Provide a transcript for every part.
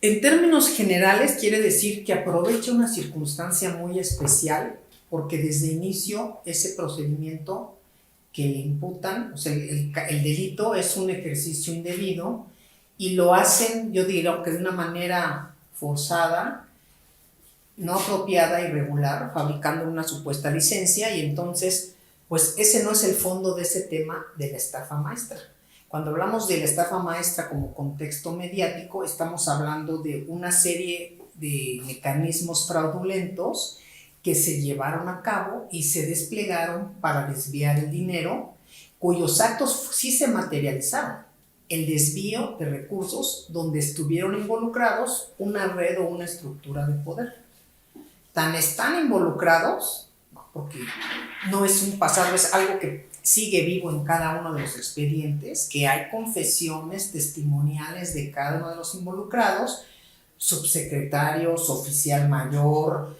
En términos generales, quiere decir que aprovecha una circunstancia muy especial porque desde inicio ese procedimiento que le imputan, o sea, el delito es un ejercicio indebido y lo hacen, yo diría que de una manera forzada, no apropiada, irregular, fabricando una supuesta licencia y entonces, pues ese no es el fondo de ese tema de la estafa maestra. Cuando hablamos de la estafa maestra como contexto mediático, estamos hablando de una serie de mecanismos fraudulentos que se llevaron a cabo y se desplegaron para desviar el dinero, cuyos actos sí se materializaron. El desvío de recursos donde estuvieron involucrados una red o una estructura de poder. Tan están involucrados, porque no es un pasado, es algo que sigue vivo en cada uno de los expedientes, que hay confesiones testimoniales de cada uno de los involucrados, subsecretarios, oficial mayor,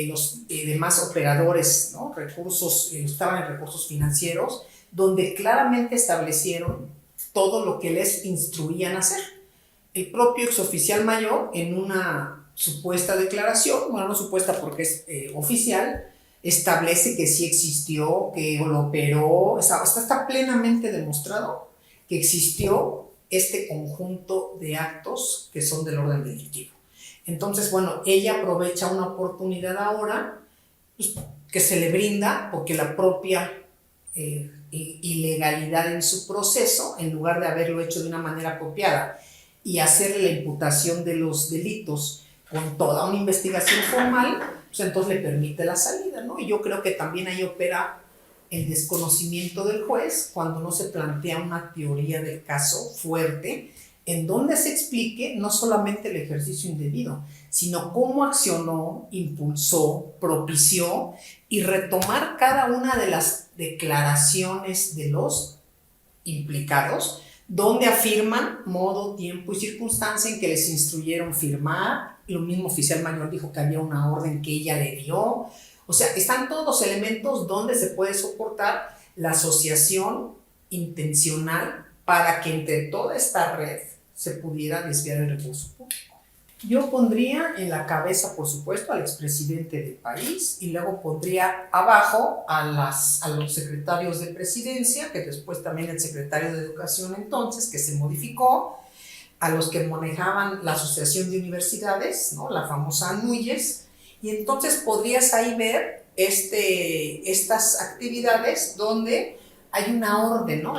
los demás operadores, ¿no? Recursos, estaban en recursos financieros, donde claramente establecieron todo lo que les instruían a hacer. El propio exoficial mayor, en una supuesta declaración, bueno, no supuesta porque es oficial, establece que sí existió, que lo operó, está plenamente demostrado que existió este conjunto de actos que son del orden delictivo. Entonces, bueno, ella aprovecha una oportunidad ahora pues, que se le brinda porque la propia ilegalidad en su proceso, en lugar de haberlo hecho de una manera apropiada y hacerle la imputación de los delitos con toda una investigación formal, pues entonces le permite la salida, ¿no? Y yo creo que también ahí opera el desconocimiento del juez cuando no se plantea una teoría del caso fuerte en donde se explique no solamente el ejercicio indebido, sino cómo accionó, impulsó, propició y retomar cada una de las declaraciones de los implicados, donde afirman modo, tiempo y circunstancia en que les instruyeron firmar. Lo mismo oficial mayor dijo que había una orden que ella le dio. O sea, están todos los elementos donde se puede soportar la asociación intencional para que entre toda esta red se pudiera desviar el recurso público. Yo pondría en la cabeza, por supuesto, al expresidente del país y luego pondría abajo a los secretarios de presidencia, que después también el secretario de educación entonces, que se modificó, a los que manejaban la asociación de universidades, ¿no? La famosa ANUYES, y entonces podrías ahí ver estas actividades donde hay una orden, ¿no?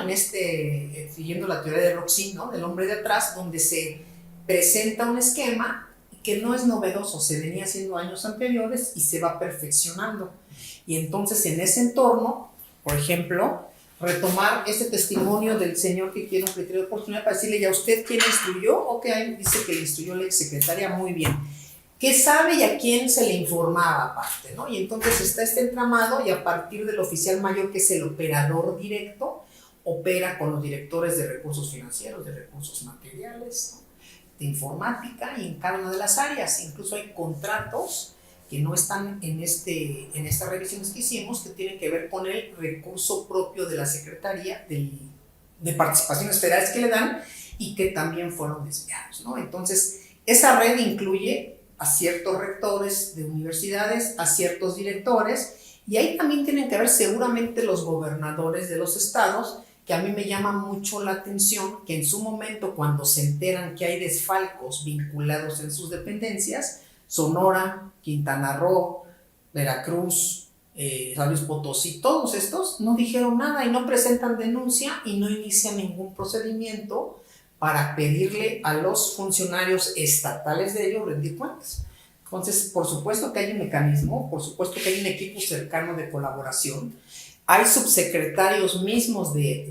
Siguiendo la teoría de Roxin, ¿no? Del hombre de atrás, donde se presenta un esquema que no es novedoso, se venía haciendo años anteriores y se va perfeccionando. Y entonces en ese entorno, por ejemplo, retomar ese testimonio del señor que quiere un criterio de oportunidad para decirle, ¿ya usted quién instruyó? Ok, dice que le instruyó la exsecretaria, muy bien. ¿Qué sabe y a quién se le informaba aparte, ¿no? Y entonces está este entramado y a partir del oficial mayor, que es el operador directo, opera con los directores de recursos financieros, de recursos materiales, ¿no? De informática y en cada una de las áreas. Incluso hay contratos que no están en estas revisiones que hicimos, que tienen que ver con el recurso propio de la Secretaría de Participaciones Federales que le dan y que también fueron desviados, ¿no? Entonces, esa red incluye a ciertos rectores de universidades, a ciertos directores, y ahí también tienen que ver seguramente los gobernadores de los estados, que a mí me llama mucho la atención que en su momento, cuando se enteran que hay desfalcos vinculados en sus dependencias, Sonora, Quintana Roo, Veracruz, San Luis Potosí, todos estos no dijeron nada y no presentan denuncia y no inician ningún procedimiento para pedirle a los funcionarios estatales de ellos rendir cuentas. Entonces, por supuesto que hay un mecanismo, por supuesto que hay un equipo cercano de colaboración, hay subsecretarios mismos de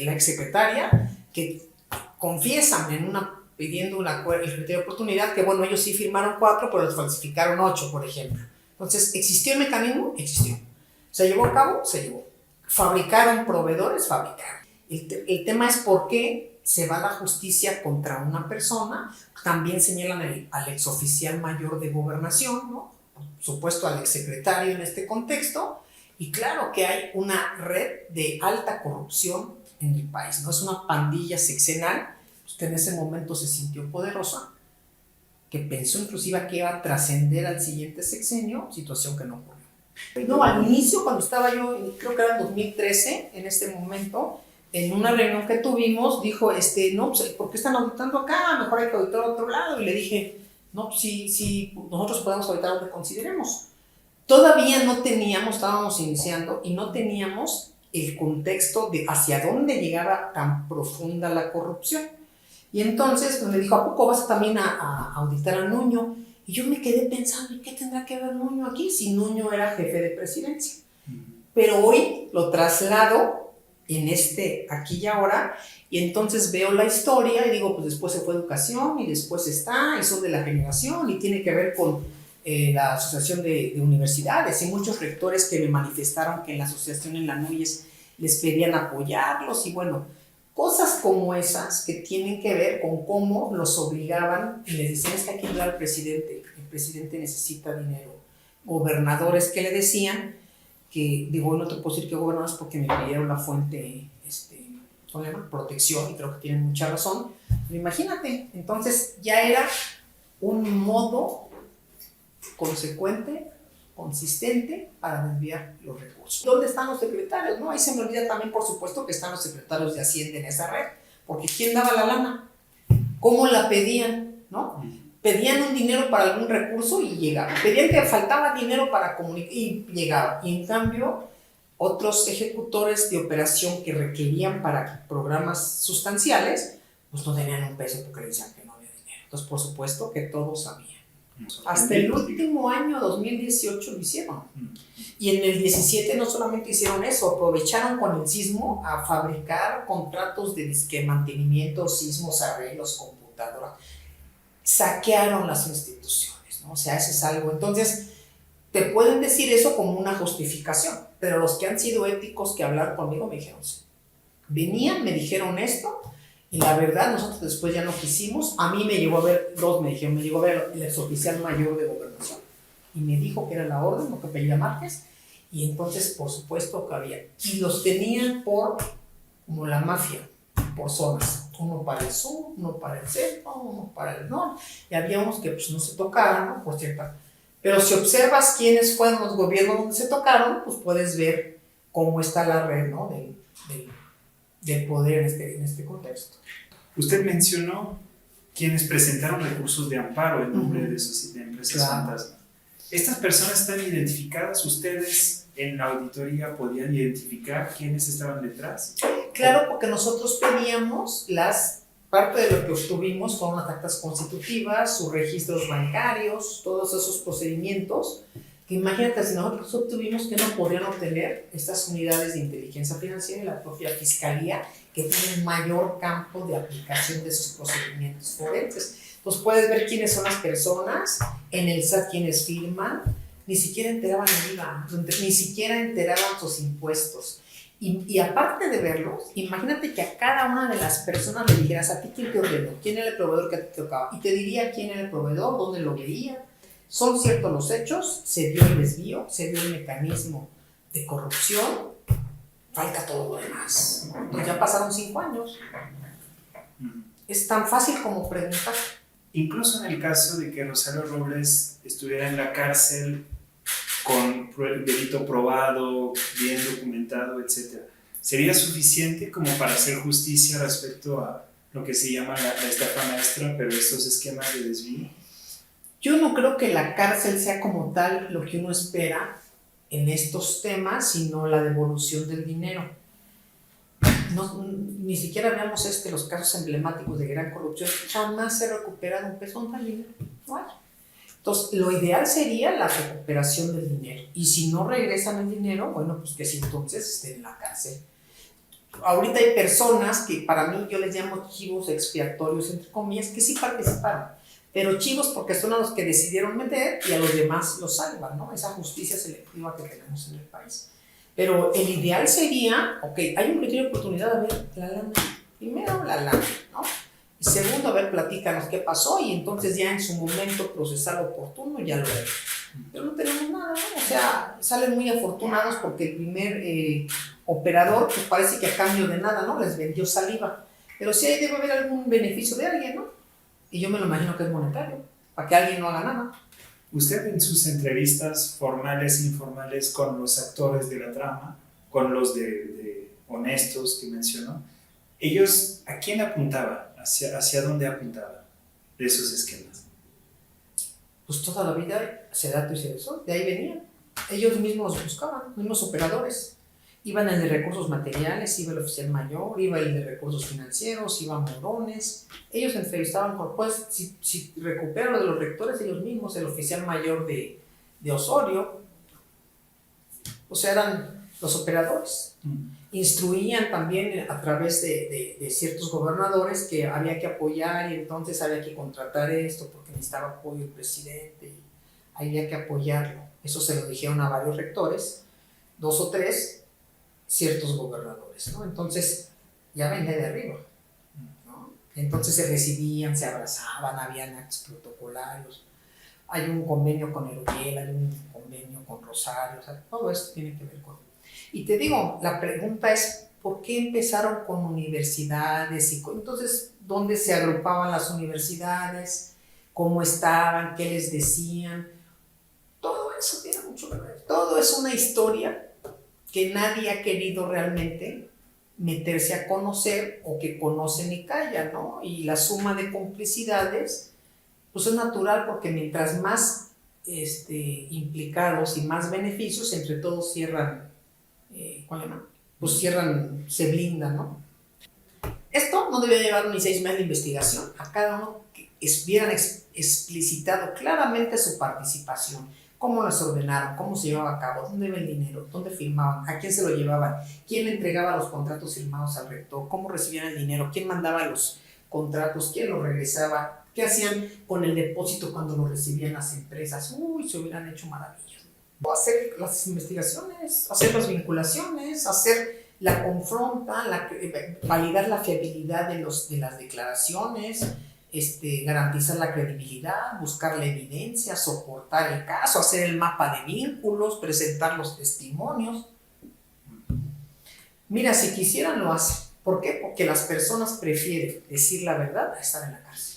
la exsecretaria que confiesan pidiendo el criterio de oportunidad que, bueno, ellos sí firmaron 4, pero les falsificaron 8, por ejemplo. Entonces, ¿existió el mecanismo? Existió. ¿Se llevó a cabo? Se llevó. ¿Fabricaron proveedores? Fabricaron. El tema es por qué se va la justicia contra una persona. También señalan al exoficial mayor de gobernación, ¿no? Por supuesto al exsecretario en este contexto, y claro que hay una red de alta corrupción en el país, ¿no? Es una pandilla sexenal pues, que en ese momento se sintió poderosa, que pensó inclusive que iba a trascender al siguiente sexenio, situación que no ocurrió. No, al inicio, cuando estaba yo, creo que era en 2013, en este momento, en una reunión que tuvimos, dijo, no, pues, ¿por qué están auditando acá? Mejor hay que auditar a otro lado. Y le dije, no, pues sí, nosotros podemos auditar lo que consideremos. Todavía no teníamos, estábamos iniciando, y no teníamos el contexto de hacia dónde llegaba tan profunda la corrupción. Y entonces pues, me dijo, ¿a poco vas también a auditar a Nuño? Y yo me quedé pensando, ¿y qué tendrá que ver Nuño aquí? Si Nuño era jefe de presidencia. Pero hoy lo traslado en aquí y ahora, y entonces veo la historia y digo, pues después se fue educación, y después y son de la generación, y tiene que ver con la asociación de universidades, y muchos rectores que me manifestaron que en la asociación en la NUYES les pedían apoyarlos, y bueno, cosas como esas que tienen que ver con cómo los obligaban y les decían, es que hay que ayudar al presidente, el presidente necesita dinero. Gobernadores que le decían que, digo, no te puedo decir que gobernadores porque me pidieron la fuente, ¿cómo se llama? Protección, y creo que tienen mucha razón. Pero imagínate, entonces ya era un modo consecuente, consistente para desviar los recursos. ¿Dónde están los secretarios? No, ahí se me olvida también, por supuesto, que están los secretarios de Hacienda en esa red, porque ¿quién daba la lana? ¿Cómo la pedían? ¿No? Pedían un dinero para algún recurso y llegaba. Pedían que faltaba dinero para comunicar y llegaba. Y en cambio, otros ejecutores de operación que requerían para programas sustanciales, pues no tenían un peso porque decían que no había dinero. Entonces, por supuesto que todos sabían. Hasta el último año, 2018, lo hicieron. Y en el 17 no solamente hicieron eso, aprovecharon con el sismo a fabricar contratos de mantenimiento, sismos, arreglos, computadoras. Saquearon las instituciones, ¿no? O sea, eso es algo. Entonces, te pueden decir eso como una justificación, pero los que han sido éticos que hablaron conmigo me dijeron, sí. Venían, me dijeron esto, y la verdad, nosotros después ya no quisimos. A mí me llegó a ver, me llegó a ver el exoficial mayor de gobernación, y me dijo que era la orden, lo que pedía Márquez, y entonces, por supuesto, que había. Y los tenían como la mafia, por zonas. Uno para el sur, uno para el centro, uno para el norte. Y había unos que pues no se tocaban, ¿no? Por cierto. Pero si observas quiénes fueron los gobiernos donde se tocaron, pues puedes ver cómo está la red, ¿no? del poder en este contexto. Usted mencionó quienes presentaron recursos de amparo en nombre de empresas fantasma. ¿Estas personas están identificadas? ¿Ustedes en la auditoría podían identificar quiénes estaban detrás? Claro, porque nosotros pedíamos parte de lo que obtuvimos fueron las actas constitutivas, sus registros bancarios, todos esos procedimientos, que imagínate, si nosotros obtuvimos que no podían obtener estas unidades de inteligencia financiera y la propia fiscalía, que tienen mayor campo de aplicación de esos procedimientos forenses. Pues puedes ver quiénes son las personas, en el SAT quienes firman, ni siquiera enteraban el IVA, ni siquiera enteraban sus impuestos. Y aparte de verlos, imagínate que a cada una de las personas le dijeras a ti quién te ordenó, quién era el proveedor que te tocaba, y te diría quién era el proveedor, dónde lo veía. Son ciertos los hechos, se dio el desvío, se dio el mecanismo de corrupción, falta todo lo demás. Entonces ya pasaron 5 años. Es tan fácil como preguntar. Incluso en el caso de que Rosario Robles estuviera en la cárcel con delito probado, bien documentado, etc., ¿sería suficiente como para hacer justicia respecto a lo que se llama la estafa maestra, pero estos esquemas de desvío? Yo no creo que la cárcel sea como tal lo que uno espera en estos temas, sino la devolución del dinero. No, ni siquiera veamos los casos emblemáticos de gran corrupción, jamás se recupera un peso de dinero. No hay. Entonces, lo ideal sería la recuperación del dinero. Y si no regresan el dinero, bueno, pues que sí, entonces estén en la cárcel. Ahorita hay personas que para mí yo les llamo chivos expiatorios, entre comillas, que sí participaron. Pero chivos porque son a los que decidieron meter y a los demás los salvan, ¿no? Esa justicia selectiva que tenemos en el país. Pero el ideal sería, hay un criterio de oportunidad, a ver, la lana. Primero, la lana, ¿no? Y segundo, a ver, platícanos qué pasó y entonces ya en su momento procesar oportuno ya lo es. Pero no tenemos nada, ¿no? O sea, salen muy afortunados porque el primer operador, pues parece que a cambio de nada, ¿no? Les vendió saliva. Pero sí ahí debe haber algún beneficio de alguien, ¿no? Y yo me lo imagino que es monetario, para que alguien no haga nada. Usted en sus entrevistas formales e informales con los actores de la trama, con los de honestos que mencionó, ellos, ¿a quién apuntaban? ¿Hacia dónde apuntaban de esos esquemas? Pues toda la vida Sedato y Ceresol, de ahí venían. Ellos mismos los buscaban, mismos operadores. Iban el de recursos materiales, iba el oficial mayor, iba el de recursos financieros, iban Morones. Ellos entrevistaban, pues, si recuperan lo de los rectores, ellos mismos, el oficial mayor de Osorio, o sea, eran los operadores. Instruían también a través de ciertos gobernadores que había que apoyar y entonces había que contratar esto porque necesitaba apoyo el presidente y había que apoyarlo. Eso se lo dijeron a varios rectores, 2 o 3, ciertos gobernadores, ¿no? Entonces ya venía de arriba, ¿no? Entonces se recibían, se abrazaban, habían actos protocolarios. Hay un convenio con Erubiel, hay un convenio con Rosario, o sea, todo esto tiene que ver con... Y te digo, la pregunta es, ¿por qué empezaron con universidades? Y entonces, ¿dónde se agrupaban las universidades? ¿Cómo estaban? ¿Qué les decían? Todo eso tiene mucho que ver. Todo es una historia que nadie ha querido realmente meterse a conocer o que conocen y callan, ¿no? Y la suma de complicidades, pues es natural porque mientras más implicados y más beneficios, entre todos cierran, pues cierran, se blindan, ¿no? Esto no debía llevar ni 6 meses de investigación, a cada uno que hubieran explicitado claramente su participación, cómo las ordenaron, cómo se llevaba a cabo, dónde iba el dinero, dónde firmaban, a quién se lo llevaban, quién le entregaba los contratos firmados al rector, cómo recibían el dinero, quién mandaba los contratos, quién los regresaba, qué hacían con el depósito cuando lo recibían las empresas. Uy, se hubieran hecho maravillas. Hacer las investigaciones, hacer las vinculaciones, hacer la confronta, validar la fiabilidad de las declaraciones, garantizar la credibilidad, buscar la evidencia, soportar el caso, hacer el mapa de vínculos, presentar los testimonios. Mira, si quisieran lo hacen. ¿Por qué? Porque las personas prefieren decir la verdad a estar en la cárcel.